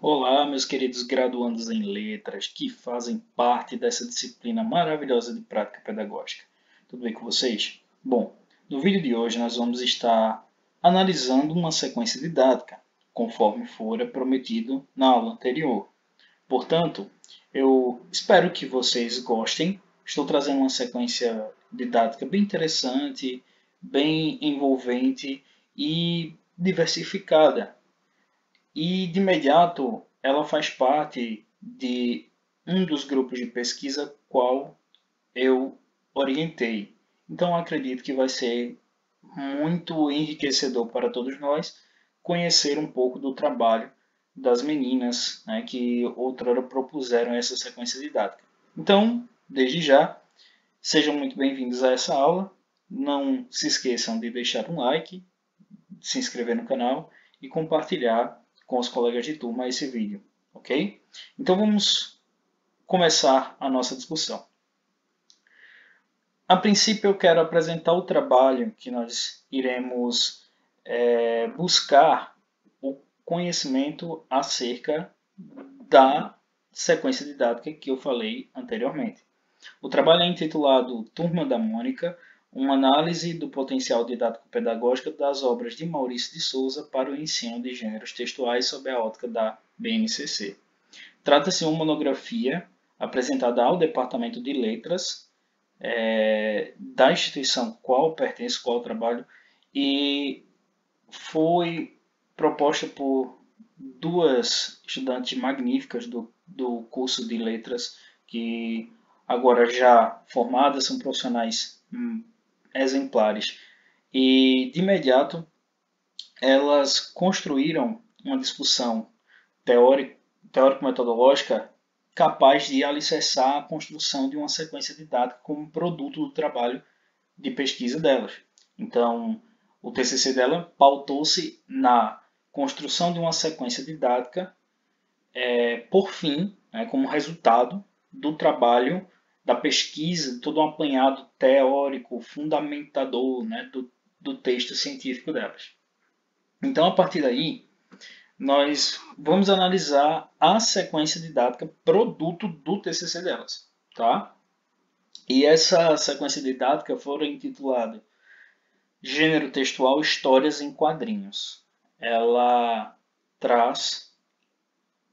Olá, meus queridos graduandos em letras que fazem parte dessa disciplina maravilhosa de prática pedagógica. Tudo bem com vocês? Bom, no vídeo de hoje nós vamos estar analisando uma sequência didática, conforme fora prometido na aula anterior. Portanto, eu espero que vocês gostem. Estou trazendo uma sequência didática bem interessante, bem envolvente e diversificada. E, de imediato, ela faz parte de um dos grupos de pesquisa qual eu orientei. Então, acredito que vai ser muito enriquecedor para todos nós conhecer um pouco do trabalho das meninas, né, que outrora propuseram essa sequência didática. Então, desde já, sejam muito bem-vindos a essa aula. Não se esqueçam de deixar um like, se inscrever no canal e compartilhar com os colegas de turma esse vídeo, ok? Então vamos começar a nossa discussão. A princípio eu quero apresentar o trabalho que nós iremos buscar o conhecimento acerca da sequência didática que eu falei anteriormente. O trabalho é intitulado Turma da Mônica, uma análise do potencial didático-pedagógico das obras de Maurício de Souza para o ensino de gêneros textuais sob a ótica da BNCC. Trata-se de uma monografia apresentada ao Departamento de Letras da instituição qual pertence, qual trabalho, e foi proposta por duas estudantes magníficas do curso de letras que agora já formadas são profissionais exemplares e de imediato elas construíram uma discussão teórico-metodológica capaz de alicerçar a construção de uma sequência didática como produto do trabalho de pesquisa delas. Então, o TCC dela pautou-se na construção de uma sequência didática por fim, né, como resultado do trabalho da pesquisa, de todo um apanhado teórico, fundamentador, né, do texto científico delas. Então, a partir daí, nós vamos analisar a sequência didática produto do TCC delas, tá? E essa sequência didática foi intitulada Gênero Textual Histórias em Quadrinhos. Ela traz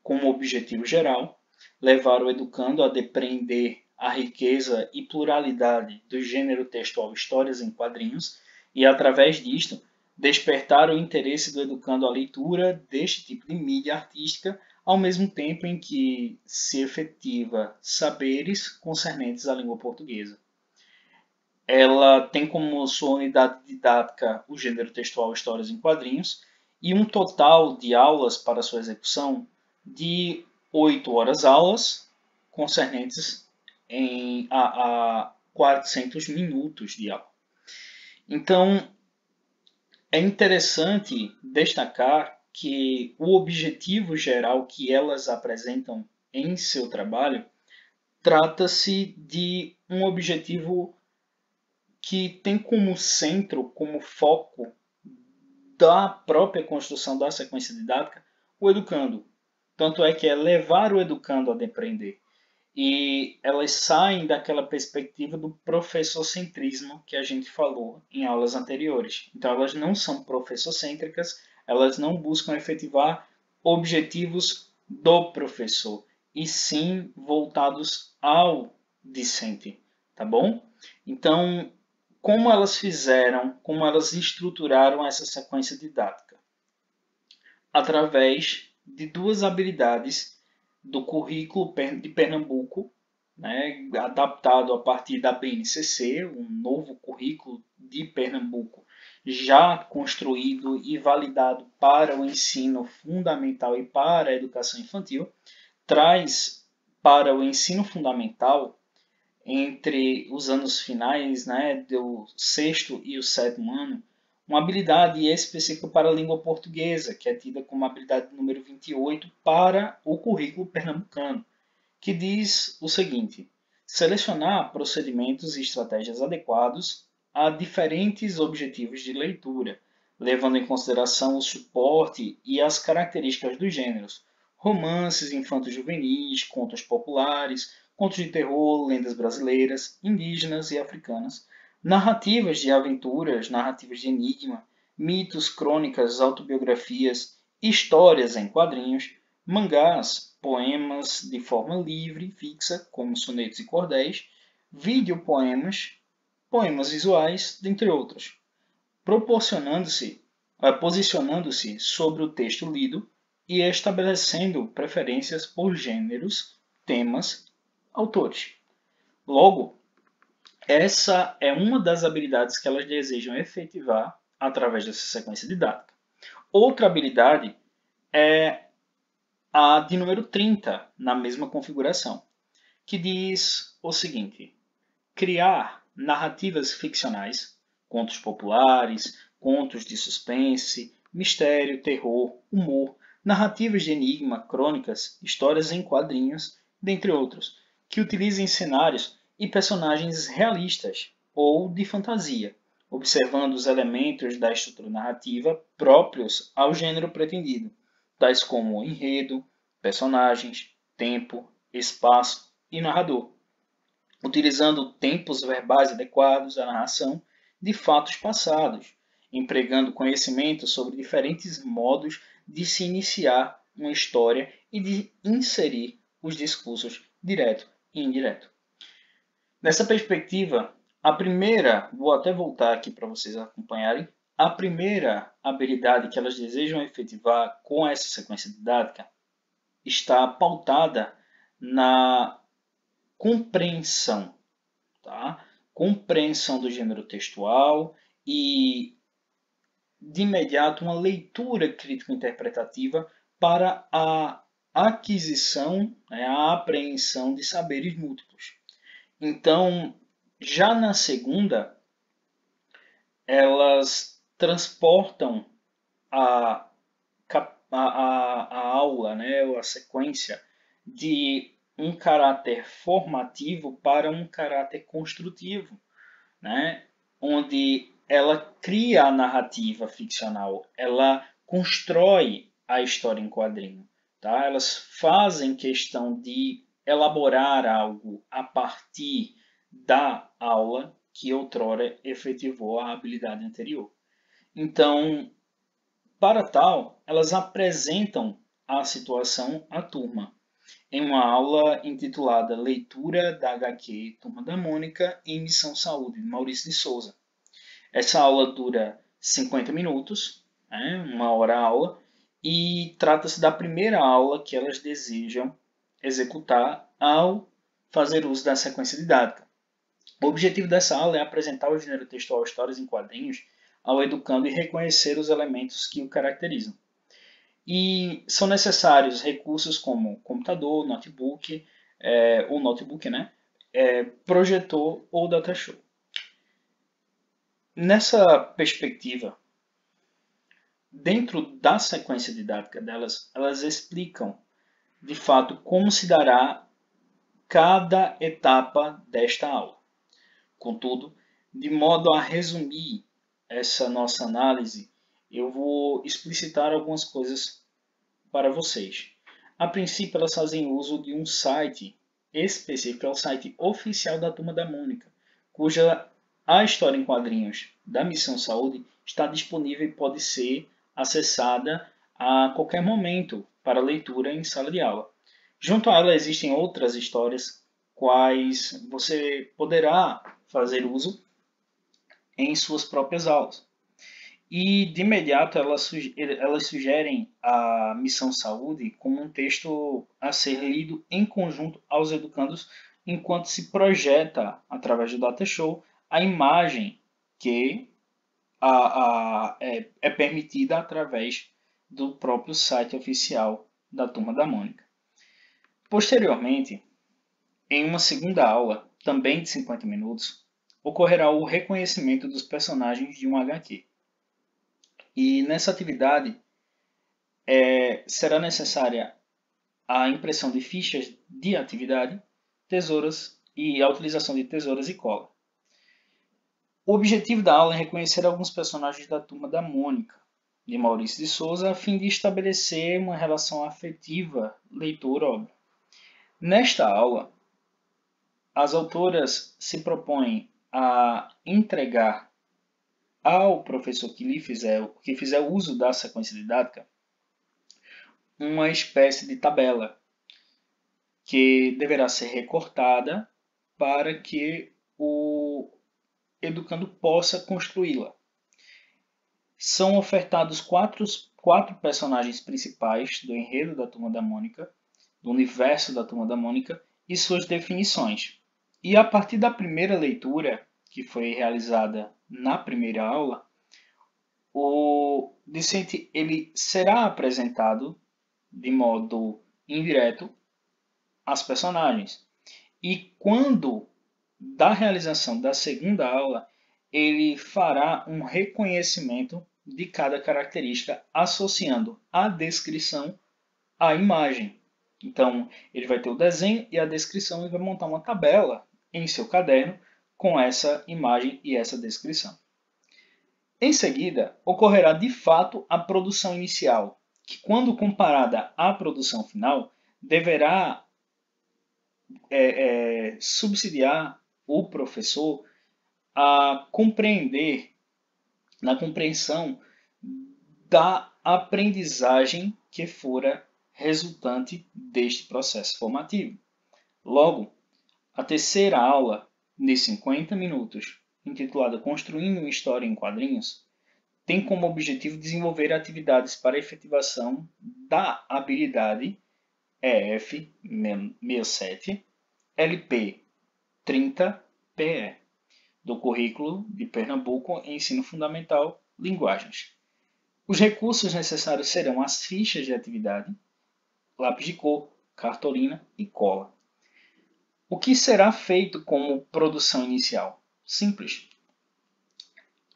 como objetivo geral levar o educando a depreender a riqueza e pluralidade do gênero textual Histórias em Quadrinhos e, através disto, despertar o interesse do educando à leitura deste tipo de mídia artística, ao mesmo tempo em que se efetiva saberes concernentes à língua portuguesa. Ela tem como sua unidade didática o gênero textual Histórias em Quadrinhos e um total de aulas para sua execução de 8 horas aulas concernentes a 400 minutos de aula. Então, é interessante destacar que o objetivo geral que elas apresentam em seu trabalho trata-se de um objetivo que tem como centro, como foco da própria construção da sequência didática, o educando. Tanto é que é levar o educando a depreender. E elas saem daquela perspectiva do professorcentrismo que a gente falou em aulas anteriores. Então, elas não são professorcêntricas, elas não buscam efetivar objetivos do professor, e sim voltados ao discente, tá bom? Então, como elas fizeram, como elas estruturaram essa sequência didática? Através de duas habilidades do currículo de Pernambuco, né, adaptado a partir da BNCC, um novo currículo de Pernambuco, já construído e validado para o ensino fundamental e para a educação infantil, traz para o ensino fundamental, entre os anos finais, né, do sexto e o sétimo ano, uma habilidade específica para a língua portuguesa, que é tida como habilidade número 28 para o currículo pernambucano, que diz o seguinte: selecionar procedimentos e estratégias adequados a diferentes objetivos de leitura, levando em consideração o suporte e as características dos gêneros, romances infanto-juvenis, contos populares, contos de terror, lendas brasileiras, indígenas e africanas, narrativas de aventuras, narrativas de enigma, mitos, crônicas, autobiografias, histórias em quadrinhos, mangás, poemas de forma livre e fixa, como sonetos e cordéis, videopoemas, poemas visuais, dentre outros, posicionando-se sobre o texto lido e estabelecendo preferências por gêneros, temas, autores. Logo, essa é uma das habilidades que elas desejam efetivar através dessa sequência didática. Outra habilidade é a de número 30, na mesma configuração, que diz o seguinte: criar narrativas ficcionais, contos populares, contos de suspense, mistério, terror, humor, narrativas de enigma, crônicas, histórias em quadrinhos, dentre outros, que utilizem cenários e personagens realistas ou de fantasia, observando os elementos da estrutura narrativa próprios ao gênero pretendido, tais como enredo, personagens, tempo, espaço e narrador, utilizando tempos verbais adequados à narração de fatos passados, empregando conhecimento sobre diferentes modos de se iniciar uma história e de inserir os discursos direto e indireto. Nessa perspectiva, vou até voltar aqui para vocês acompanharem, a primeira habilidade que elas desejam efetivar com essa sequência didática está pautada na compreensão, tá? Compreensão do gênero textual e, de imediato, uma leitura crítico-interpretativa para a aquisição, a apreensão de saberes múltiplos. Então, já na segunda, elas transportam a aula, a sequência, de um caráter formativo para um caráter construtivo, onde ela cria a narrativa ficcional, ela constrói a história em quadrinho. Tá? Elas fazem questão de elaborar algo a partir da aula que outrora efetivou a habilidade anterior. Então, para tal, elas apresentam a situação à turma, em uma aula intitulada Leitura da HQ Turma da Mônica em Missão Saúde, de Maurício de Souza. Essa aula dura 50 minutos, uma hora a aula, e trata-se da primeira aula que elas desejam executar ao fazer uso da sequência didática. O objetivo dessa aula é apresentar o gênero textual Histórias em Quadrinhos ao educando e reconhecer os elementos que o caracterizam. E são necessários recursos como computador, notebook, projetor ou datashow. Nessa perspectiva, dentro da sequência didática delas, elas explicam de fato como se dará cada etapa desta aula. Contudo, de modo a resumir essa nossa análise, eu vou explicitar algumas coisas para vocês. A princípio, elas fazem uso de um site específico, é o site oficial da Turma da Mônica, cuja a história em quadrinhos da Missão Saúde está disponível e pode ser acessada a qualquer momento para leitura em sala de aula. Junto a ela existem outras histórias quais você poderá fazer uso em suas próprias aulas. E, de imediato, elas sugerem a Missão Saúde como um texto a ser lido em conjunto aos educandos, enquanto se projeta, através do datashow, a imagem que é permitida através do próprio site oficial da Turma da Mônica. Posteriormente, em uma segunda aula, também de 50 minutos, ocorrerá o reconhecimento dos personagens de um HQ. E nessa atividade será necessária a impressão de fichas de atividade, tesouras e a utilização de tesouras e cola. O objetivo da aula é reconhecer alguns personagens da Turma da Mônica, de Maurício de Souza, a fim de estabelecer uma relação afetiva leitor-obra. Nesta aula, as autoras se propõem a entregar ao professor que fizer uso da sequência didática uma espécie de tabela que deverá ser recortada para que o educando possa construí-la. São ofertados quatro personagens principais do enredo da Turma da Mônica, do universo da Turma da Mônica e suas definições. E a partir da primeira leitura, que foi realizada na primeira aula, o discente ele será apresentado de modo indireto às personagens. E quando da realização da segunda aula, ele fará um reconhecimento de cada característica associando a descrição à imagem. Então, ele vai ter o desenho e a descrição e vai montar uma tabela em seu caderno com essa imagem e essa descrição. Em seguida, ocorrerá de fato a produção inicial, que quando comparada à produção final, deverá subsidiar o professor a compreender, na compreensão da aprendizagem que fora resultante deste processo formativo. Logo, a terceira aula, de 50 minutos, intitulada Construindo uma História em Quadrinhos, tem como objetivo desenvolver atividades para efetivação da habilidade EF 67 LP 30 PE do currículo de Pernambuco em Ensino Fundamental Linguagens. Os recursos necessários serão as fichas de atividade, lápis de cor, cartolina e cola. O que será feito como produção inicial? Simples.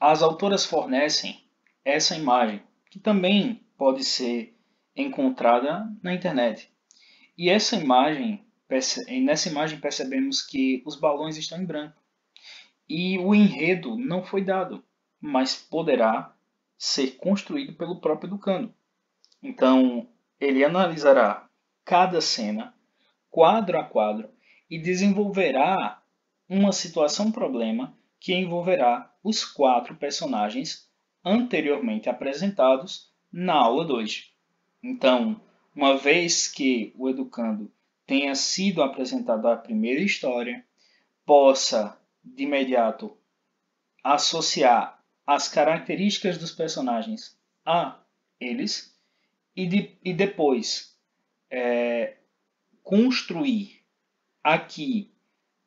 As autoras fornecem essa imagem, que também pode ser encontrada na internet. E nessa imagem percebemos que os balões estão em branco. E o enredo não foi dado, mas poderá ser construído pelo próprio educando. Então, ele analisará cada cena, quadro a quadro, e desenvolverá uma situação-problema que envolverá os 4 personagens anteriormente apresentados na aula 2. Então, uma vez que o educando tenha sido apresentado a primeira história, possa de imediato associar as características dos personagens a eles e depois construir aqui,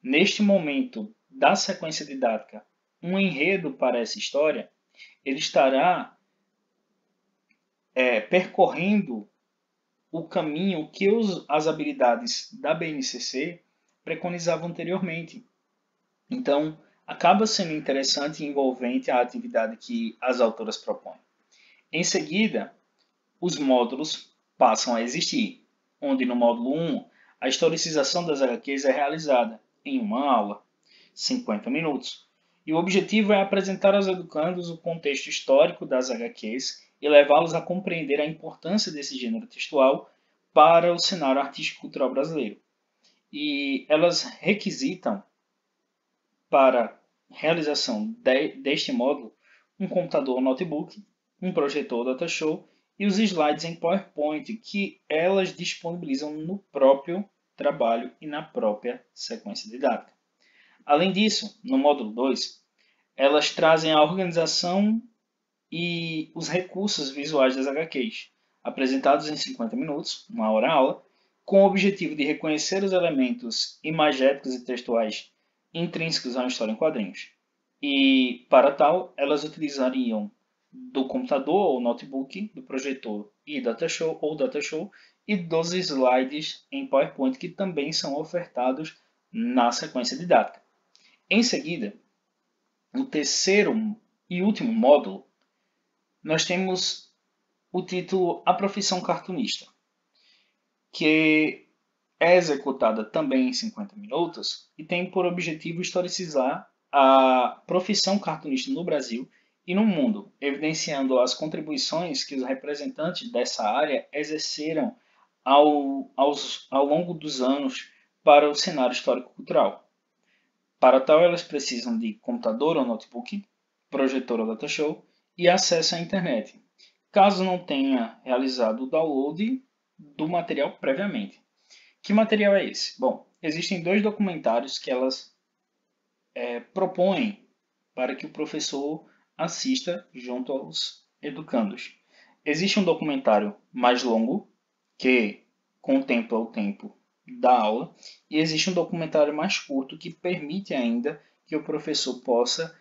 neste momento da sequência didática, um enredo para essa história, ele estará percorrendo o caminho que as habilidades da BNCC preconizavam anteriormente. Então, acaba sendo interessante e envolvente a atividade que as autoras propõem. Em seguida, os módulos passam a existir, onde no módulo 1, a historicização das HQs é realizada em uma aula, 50 minutos. E o objetivo é apresentar aos educandos o contexto histórico das HQs e levá-los a compreender a importância desse gênero textual para o cenário artístico-cultural brasileiro. E elas requisitam para realização deste módulo um computador ou notebook, um projetor datashow e os slides em PowerPoint que elas disponibilizam no próprio trabalho e na própria sequência didática. Além disso, no módulo 2, elas trazem a organização e os recursos visuais das HQs, apresentados em 50 minutos, uma hora aula, com o objetivo de reconhecer os elementos imagéticos e textuais intrínsecos a uma história em quadrinhos. E, para tal, elas utilizariam do computador ou notebook, do projetor e datashow e dos slides em PowerPoint que também são ofertados na sequência didática. Em seguida, no terceiro e último módulo, nós temos o título A Profissão Cartunista, que é executada também em 50 minutos e tem por objetivo historicizar a profissão cartunista no Brasil e no mundo, evidenciando as contribuições que os representantes dessa área exerceram ao longo dos anos para o cenário histórico-cultural. Para tal, elas precisam de computador ou notebook, projetor ou datashow e acesso à internet, caso não tenha realizado o download do material previamente. Que material é esse? Bom, existem dois documentários que elas propõem para que o professor assista junto aos educandos. Existe um documentário mais longo, que contempla o tempo da aula, e existe um documentário mais curto, que permite ainda que o professor possa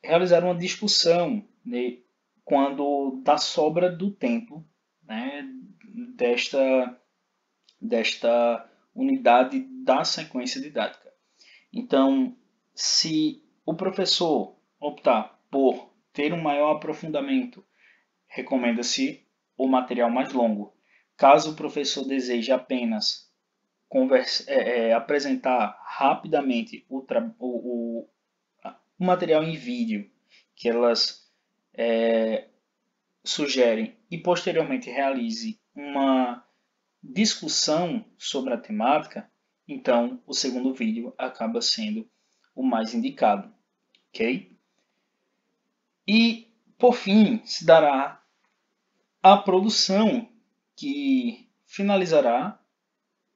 realizar uma discussão, né, quando da sobra do tempo, né, desta unidade da sequência didática. Então, se o professor optar por ter um maior aprofundamento, recomenda-se o material mais longo. Caso o professor deseje apenas apresentar rapidamente o material em vídeo que elas sugerem e posteriormente realize uma discussão sobre a temática, então o segundo vídeo acaba sendo o mais indicado, ok? E, por fim, se dará a produção que finalizará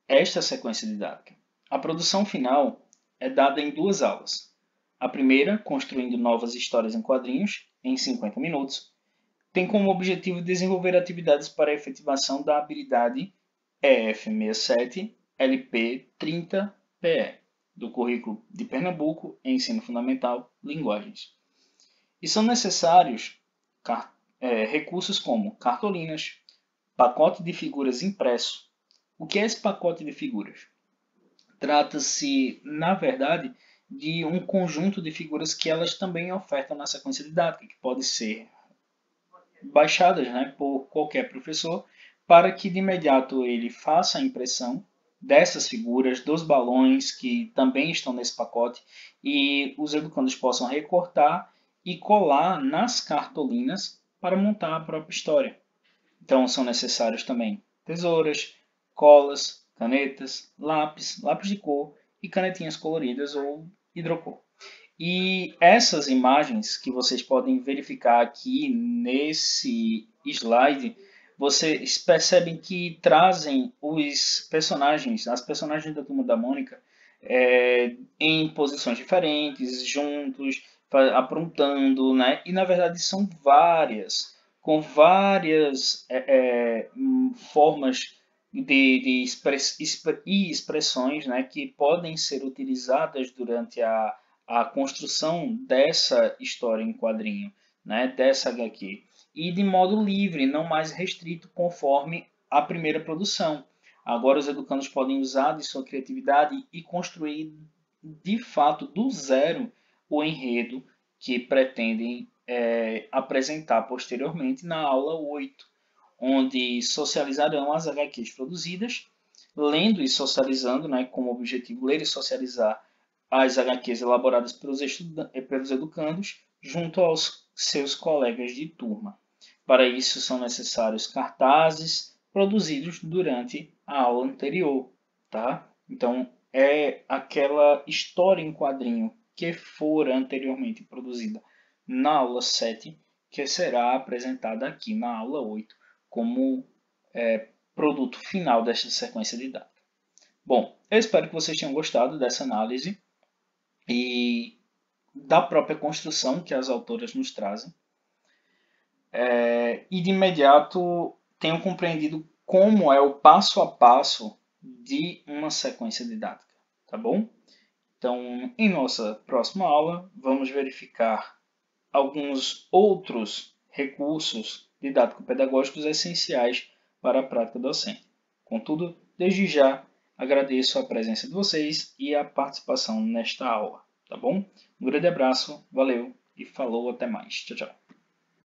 esta sequência didática. A produção final é dada em duas aulas. A primeira, construindo novas histórias em quadrinhos, em 50 minutos, tem como objetivo desenvolver atividades para a efetivação da habilidade EF67 LP30PE, do currículo de Pernambuco em Ensino Fundamental Linguagens. E são necessários recursos como cartolinas, pacote de figuras impresso. O que é esse pacote de figuras? Trata-se, na verdade, de um conjunto de figuras que elas também ofertam na sequência didática, que pode ser baixadas, né, por qualquer professor, para que de imediato ele faça a impressão dessas figuras, dos balões que também estão nesse pacote, e os educandos possam recortar e colar nas cartolinas para montar a própria história. Então são necessários também tesouras, colas, canetas, lápis de cor e canetinhas coloridas ou hidrocor. E essas imagens que vocês podem verificar aqui nesse slide, vocês percebem que trazem os personagens, as personagens da Turma da Mônica, em posições diferentes, juntos, aprontando, né? E na verdade são várias, com várias formas de expressões, né, que podem ser utilizadas durante a construção dessa história em quadrinho, né, dessa HQ, e de modo livre, não mais restrito conforme a primeira produção. Agora os educandos podem usar de sua criatividade e construir de fato do zero o enredo que pretendem apresentar posteriormente na aula 8, onde socializarão as HQs produzidas, lendo e socializando, né, como objetivo ler e socializar as HQs elaboradas pelos educandos junto aos seus colegas de turma. Para isso são necessários cartazes produzidos durante a aula anterior, tá? Então é aquela história em quadrinho que fora anteriormente produzida na aula 7 que será apresentada aqui na aula 8 como produto final desta sequência didática. Bom, eu espero que vocês tenham gostado dessa análise e da própria construção que as autoras nos trazem. E de imediato tenham compreendido como é o passo a passo de uma sequência didática, tá bom? Então, em nossa próxima aula, vamos verificar alguns outros recursos didático-pedagógicos essenciais para a prática docente. Contudo, desde já, agradeço a presença de vocês e a participação nesta aula, tá bom? Um grande abraço, valeu e falou, até mais. Tchau, tchau.